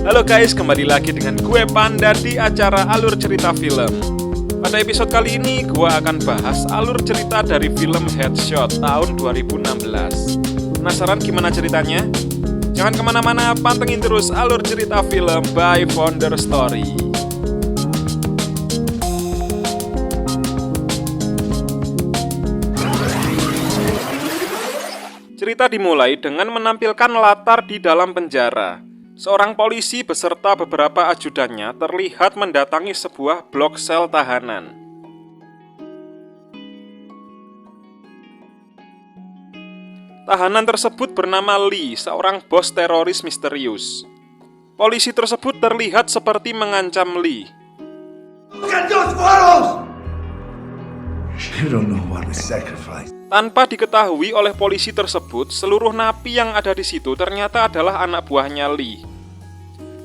Halo guys, kembali lagi dengan gue Panda di acara Alur Cerita Film. Pada episode kali ini, gue akan bahas alur cerita dari film Headshot tahun 2016. Penasaran gimana ceritanya? Jangan kemana-mana, pantengin terus Alur Cerita Film by Founder Story. Cerita dimulai dengan menampilkan latar di dalam penjara. Seorang polisi beserta beberapa ajudannya terlihat mendatangi sebuah blok sel tahanan. Tahanan tersebut bernama Lee, seorang bos teroris misterius. Polisi tersebut terlihat seperti mengancam Lee. Tanpa diketahui oleh polisi tersebut, seluruh napi yang ada di situ ternyata adalah anak buahnya Lee.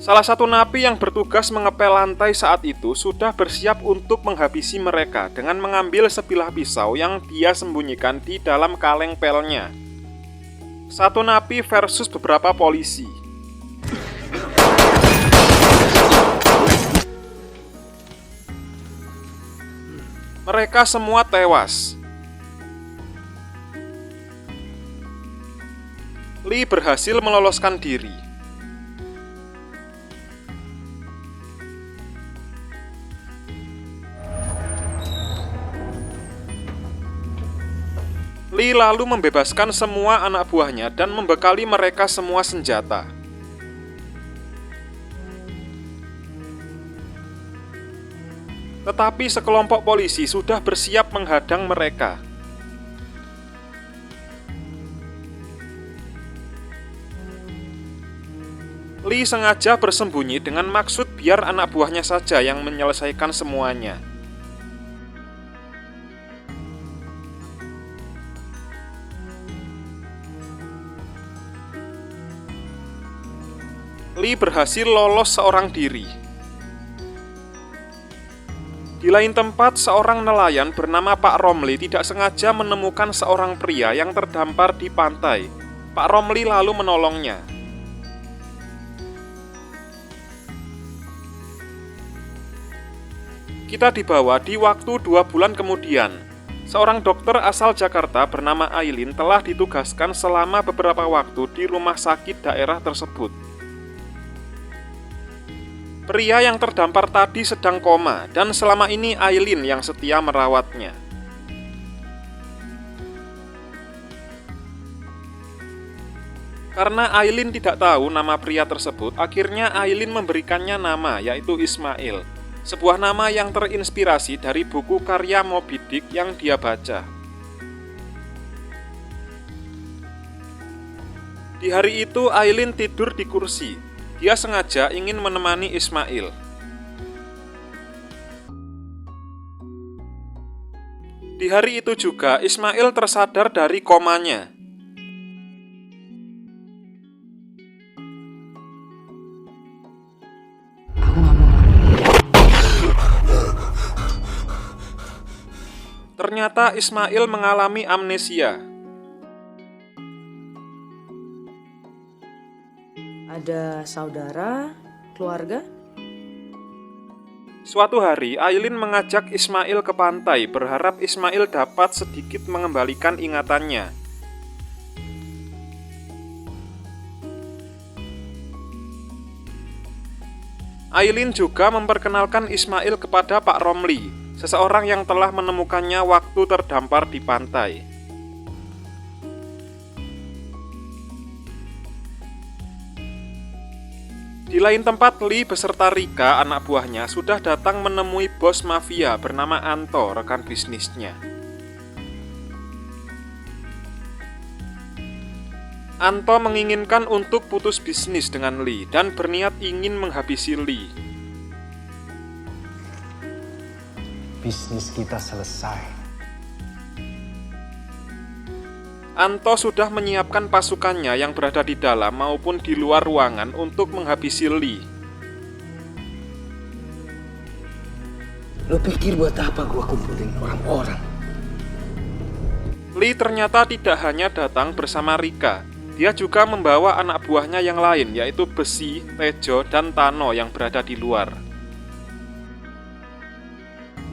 Salah satu napi yang bertugas mengepel lantai saat itu sudah bersiap untuk menghabisi mereka dengan mengambil sebilah pisau yang dia sembunyikan di dalam kaleng pelnya. Satu napi versus beberapa polisi. Mereka semua tewas. Lee berhasil meloloskan diri. Lee lalu membebaskan semua anak buahnya dan membekali mereka semua senjata. Tetapi sekelompok polisi sudah bersiap menghadang mereka. Lee sengaja bersembunyi dengan maksud biar anak buahnya saja yang menyelesaikan semuanya. Lee berhasil lolos seorang diri. Di lain tempat, seorang nelayan bernama Pak Romli tidak sengaja menemukan seorang pria yang terdampar di pantai. Pak Romli lalu menolongnya. Kita dibawa di waktu 2 bulan kemudian. Seorang dokter asal Jakarta bernama Aileen telah ditugaskan selama beberapa waktu di rumah sakit daerah tersebut. Pria yang terdampar tadi sedang koma, dan selama ini Aileen yang setia merawatnya. Karena Aileen tidak tahu nama pria tersebut, akhirnya Aileen memberikannya nama, yaitu Ismail. Sebuah nama yang terinspirasi dari buku karya Moby Dick yang dia baca. Di hari itu Aileen tidur di kursi. Dia sengaja ingin menemani Ismail. Di hari itu juga Ismail tersadar dari komanya. Ternyata Ismail mengalami amnesia. Ada saudara, keluarga? Suatu hari, Aileen mengajak Ismail ke pantai, berharap Ismail dapat sedikit mengembalikan ingatannya. Aileen juga memperkenalkan Ismail kepada Pak Romli, seseorang yang telah menemukannya waktu terdampar di pantai. Di lain tempat, Lee beserta Rika, anak buahnya, sudah datang menemui bos mafia bernama Anto, rekan bisnisnya. Anto menginginkan untuk putus bisnis dengan Lee dan berniat ingin menghabisi Lee. Bisnis kita selesai. Anto sudah menyiapkan pasukannya yang berada di dalam maupun di luar ruangan untuk menghabisi Lee. Lo pikir buat apa gua kumpulin orang-orang? Lee ternyata tidak hanya datang bersama Rika. Dia juga membawa anak buahnya yang lain, yaitu Besi, Tejo, dan Tano yang berada di luar.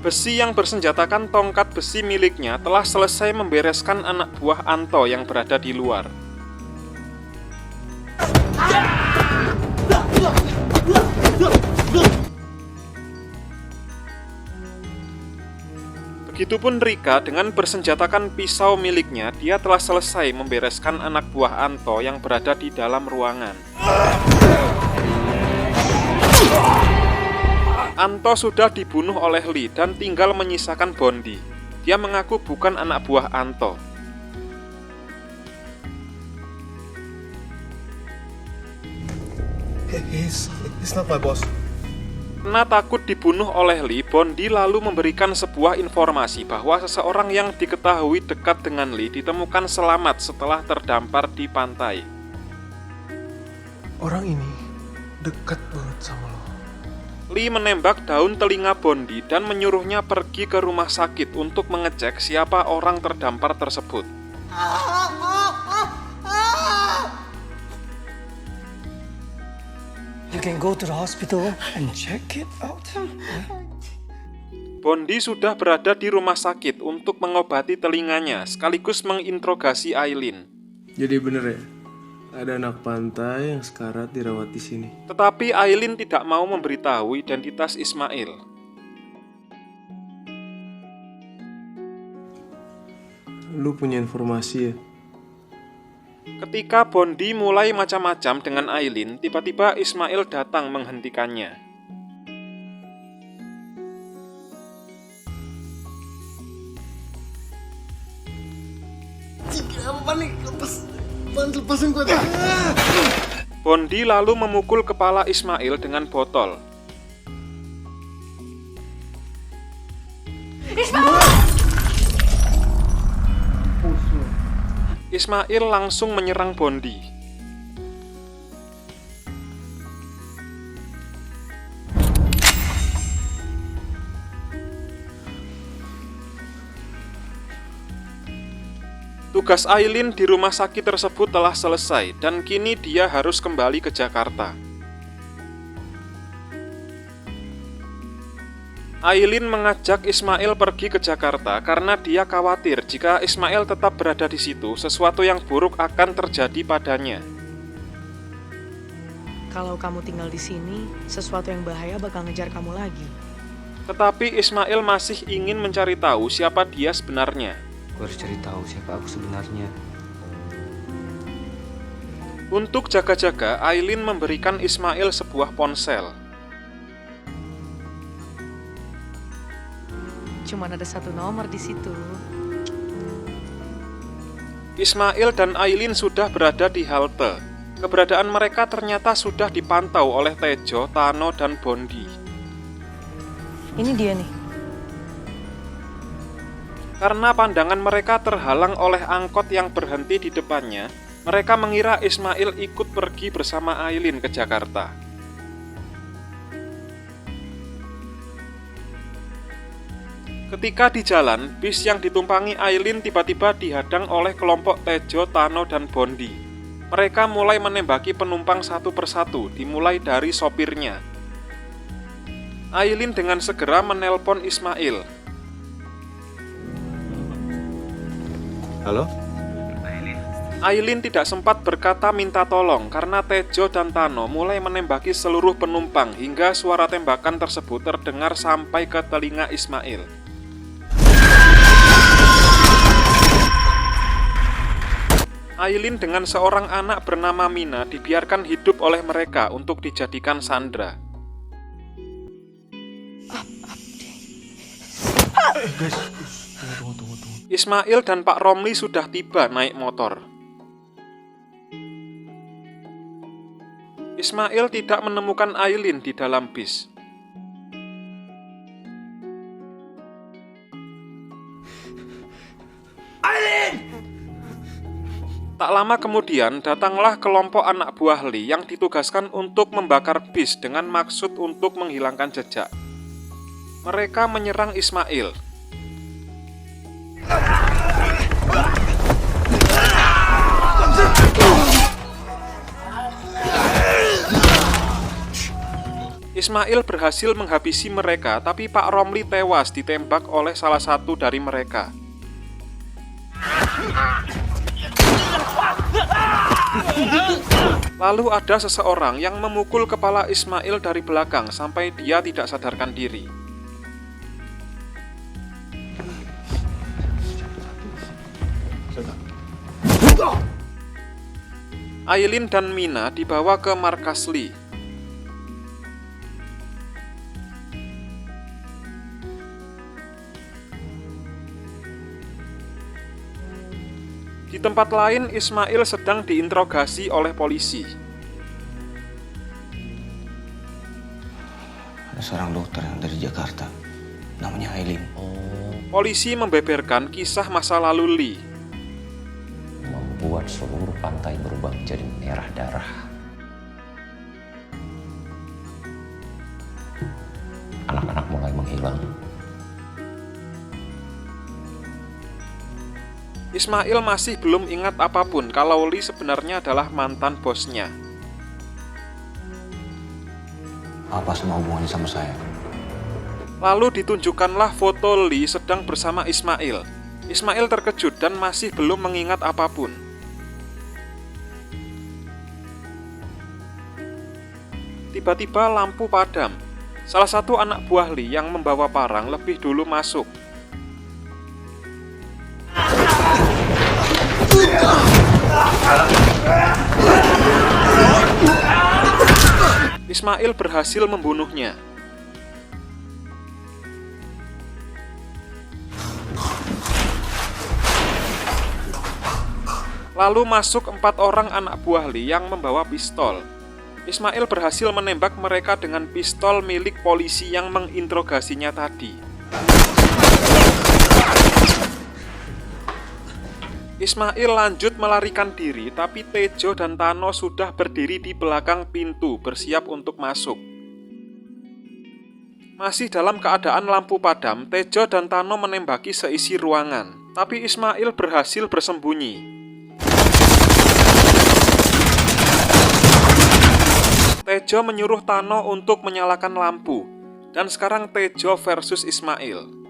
Besi yang bersenjatakan tongkat besi miliknya telah selesai membereskan anak buah Anto yang berada di luar. Begitupun Rika dengan bersenjatakan pisau miliknya, dia telah selesai membereskan anak buah Anto yang berada di dalam ruangan. Anto sudah dibunuh oleh Lee dan tinggal menyisakan Bondi. Dia mengaku bukan anak buah Anto. He's not my boss. Karena takut dibunuh oleh Lee, Bondi lalu memberikan sebuah informasi bahwa seseorang yang diketahui dekat dengan Lee ditemukan selamat setelah terdampar di pantai. Orang ini dekat banget sama lo. Lee menembak daun telinga Bondi dan menyuruhnya pergi ke rumah sakit untuk mengecek siapa orang terdampar tersebut. You can go to the hospital and check it out. Bondi sudah berada di rumah sakit untuk mengobati telinganya sekaligus menginterogasi Aileen. Jadi bener ya, ada anak pantai yang sekarat dirawat di sini. Tetapi Aileen tidak mau memberitahu identitas Ismail. Lu punya informasi ya? Ketika Bondi mulai macam-macam dengan Aileen, tiba-tiba Ismail datang menghentikannya. Bondi lalu memukul kepala Ismail dengan botol. Ismail langsung menyerang Bondi. Tugas Aileen di rumah sakit tersebut telah selesai dan kini dia harus kembali ke Jakarta. Aileen mengajak Ismail pergi ke Jakarta karena dia khawatir jika Ismail tetap berada di situ, sesuatu yang buruk akan terjadi padanya. Kalau kamu tinggal di sini, sesuatu yang bahaya bakal ngejar kamu lagi. Tetapi Ismail masih ingin mencari tahu siapa dia sebenarnya. Gue harus cari tahu siapa aku sebenarnya. Untuk jaga-jaga, Aileen memberikan Ismail sebuah ponsel. Cuman ada satu nomor di situ. Ismail dan Aileen sudah berada di halte. Keberadaan mereka ternyata sudah dipantau oleh Tejo, Tano, dan Bondi. Ini dia nih. Karena pandangan mereka terhalang oleh angkot yang berhenti di depannya, mereka mengira Ismail ikut pergi bersama Aileen ke Jakarta. Ketika di jalan, bis yang ditumpangi Aileen tiba-tiba dihadang oleh kelompok Tejo, Tano, dan Bondi. Mereka mulai menembaki penumpang satu persatu, dimulai dari sopirnya. Aileen dengan segera menelpon Ismail. Halo? Aileen tidak sempat berkata minta tolong karena Tejo dan Tano mulai menembaki seluruh penumpang hingga suara tembakan tersebut terdengar sampai ke telinga Ismail. Aileen dengan seorang anak bernama Mina dibiarkan hidup oleh mereka untuk dijadikan sandera. Guys, tunggu. Ismail dan Pak Romli sudah tiba naik motor. Ismail tidak menemukan Aileen di dalam bis. Tak lama kemudian, datanglah kelompok anak buah Lee yang ditugaskan untuk membakar bis dengan maksud untuk menghilangkan jejak. Mereka menyerang Ismail. Ismail berhasil menghabisi mereka, tapi Pak Romli tewas ditembak oleh salah satu dari mereka. Lalu ada seseorang yang memukul kepala Ismail dari belakang sampai dia tidak sadarkan diri. Aileen dan Mina dibawa ke markas Lee. Di tempat lain, Ismail sedang diinterogasi oleh polisi. Ada seorang dokter yang dari Jakarta, namanya Aileen. Polisi membeberkan kisah masa lalu Lee. Membuat seluruh pantai berubah jadi merah darah. Anak-anak mulai menghilang. Ismail masih belum ingat apapun kalau Lee sebenarnya adalah mantan bosnya. Apa semua hubungannya sama saya? Lalu ditunjukkanlah foto Lee sedang bersama Ismail. Ismail terkejut dan masih belum mengingat apapun. Tiba-tiba lampu padam. Salah satu anak buah Lee yang membawa parang lebih dulu masuk. Ismail berhasil membunuhnya. Lalu masuk 4 orang anak buah Lee yang membawa pistol. Ismail berhasil menembak mereka dengan pistol milik polisi yang menginterogasinya tadi. Ismail lanjut melarikan diri, tapi Tejo dan Tano sudah berdiri di belakang pintu bersiap untuk masuk. Masih dalam keadaan lampu padam, Tejo dan Tano menembaki seisi ruangan, tapi Ismail berhasil bersembunyi. Tejo menyuruh Tano untuk menyalakan lampu, dan sekarang Tejo versus Ismail.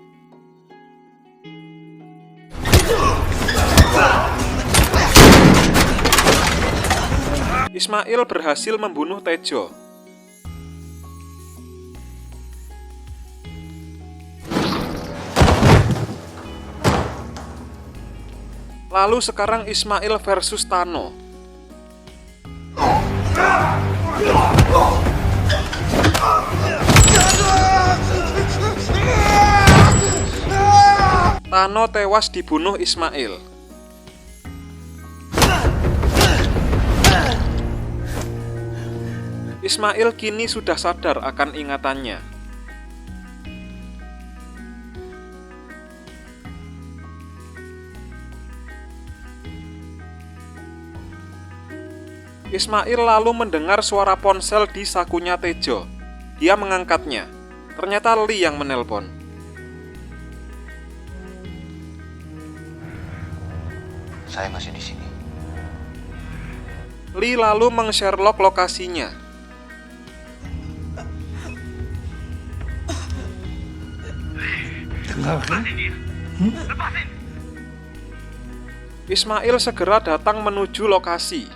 Ismail berhasil membunuh Tejo. Lalu sekarang Ismail versus Tano. Tano tewas dibunuh Ismail. Ismail kini sudah sadar akan ingatannya. Ismail lalu mendengar suara ponsel di sakunya Tejo. Dia mengangkatnya. Ternyata Lee yang menelpon. Saya masih di sini. Lee lalu meng-Sherlock lokasinya. Ismail segera datang menuju lokasi.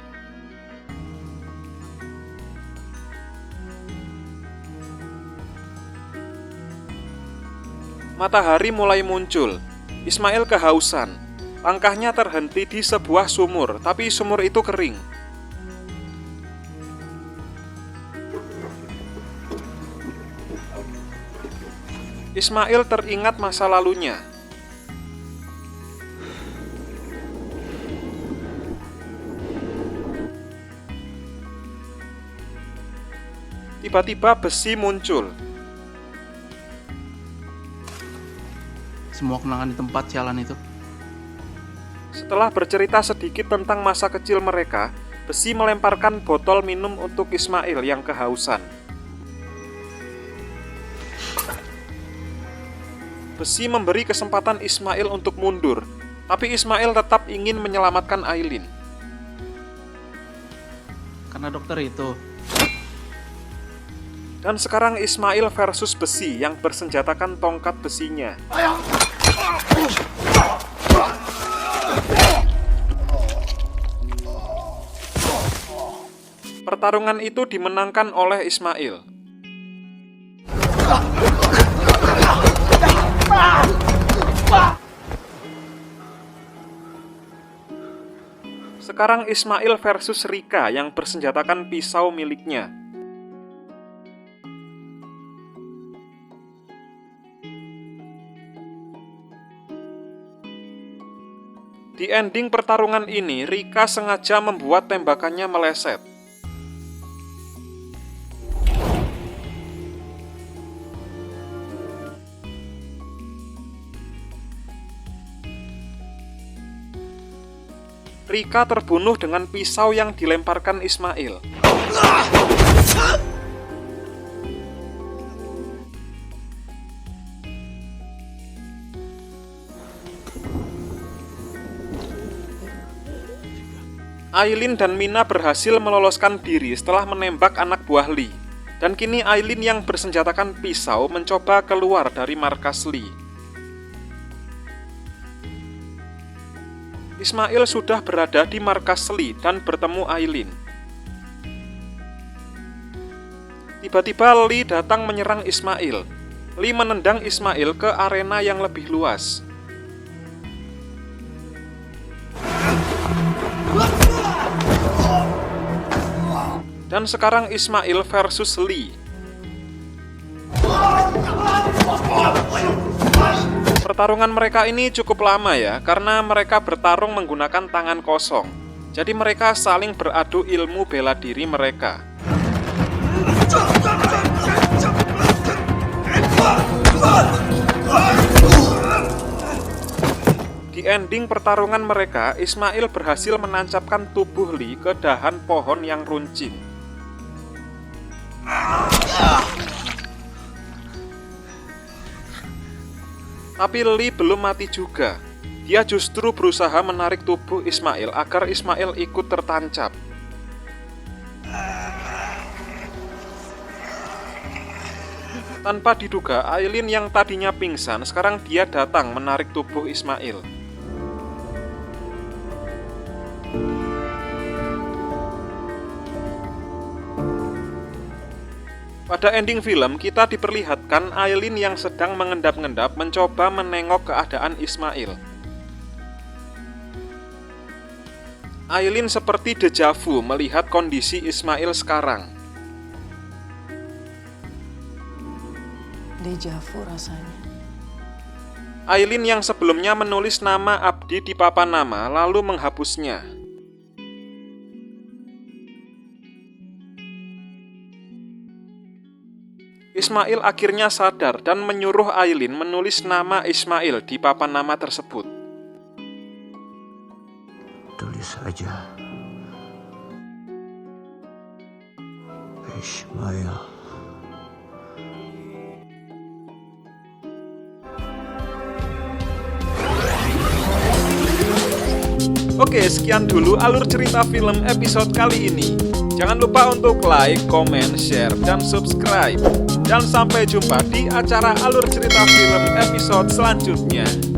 Matahari mulai muncul. Ismail kehausan. Langkahnya terhenti di sebuah sumur, tapi sumur itu kering. Ismail teringat masa lalunya. Tiba-tiba besi muncul. Semua kenangan di tempat sialan itu. Setelah bercerita sedikit tentang masa kecil mereka, besi melemparkan botol minum untuk Ismail yang kehausan. Besi memberi kesempatan Ismail untuk mundur, tapi Ismail tetap ingin menyelamatkan Aileen. Karena dokter itu. Dan sekarang Ismail versus besi yang bersenjatakan tongkat besinya. Pertarungan itu dimenangkan oleh Ismail. Sekarang Ismail versus Rika yang bersenjatakan pisau miliknya. Di ending pertarungan ini, Rika sengaja membuat tembakannya meleset. Rika terbunuh dengan pisau yang dilemparkan Ismail. Aileen dan Mina berhasil meloloskan diri setelah menembak anak buah Lee. Dan kini Aileen yang bersenjatakan pisau mencoba keluar dari markas Lee. Ismail sudah berada di markas Lee dan bertemu Aileen. Tiba-tiba Lee datang menyerang Ismail. Lee menendang Ismail ke arena yang lebih luas. Dan sekarang Ismail versus Lee. Pertarungan mereka ini cukup lama ya, karena mereka bertarung menggunakan tangan kosong. Jadi mereka saling beradu ilmu bela diri mereka. Di ending pertarungan mereka, Ismail berhasil menancapkan tubuh Lee ke dahan pohon yang runcing. Tapi Lee belum mati juga. Dia justru berusaha menarik tubuh Ismail agar Ismail ikut tertancap. Tanpa diduga, Aileen yang tadinya pingsan, sekarang dia datang menarik tubuh Ismail. Pada ending film, kita diperlihatkan Aileen yang sedang mengendap-endap mencoba menengok keadaan Ismail. Aileen seperti deja vu melihat kondisi Ismail sekarang. Deja vu rasanya. Aileen yang sebelumnya menulis nama Abdi di papan nama lalu menghapusnya. Ismail akhirnya sadar dan menyuruh Aileen menulis nama Ismail di papan nama tersebut. Tulis aja. Ismail. Oke, sekian dulu alur cerita film episode kali ini. Jangan lupa untuk like, comment, share, dan subscribe. Dan sampai jumpa di acara alur cerita film episode selanjutnya.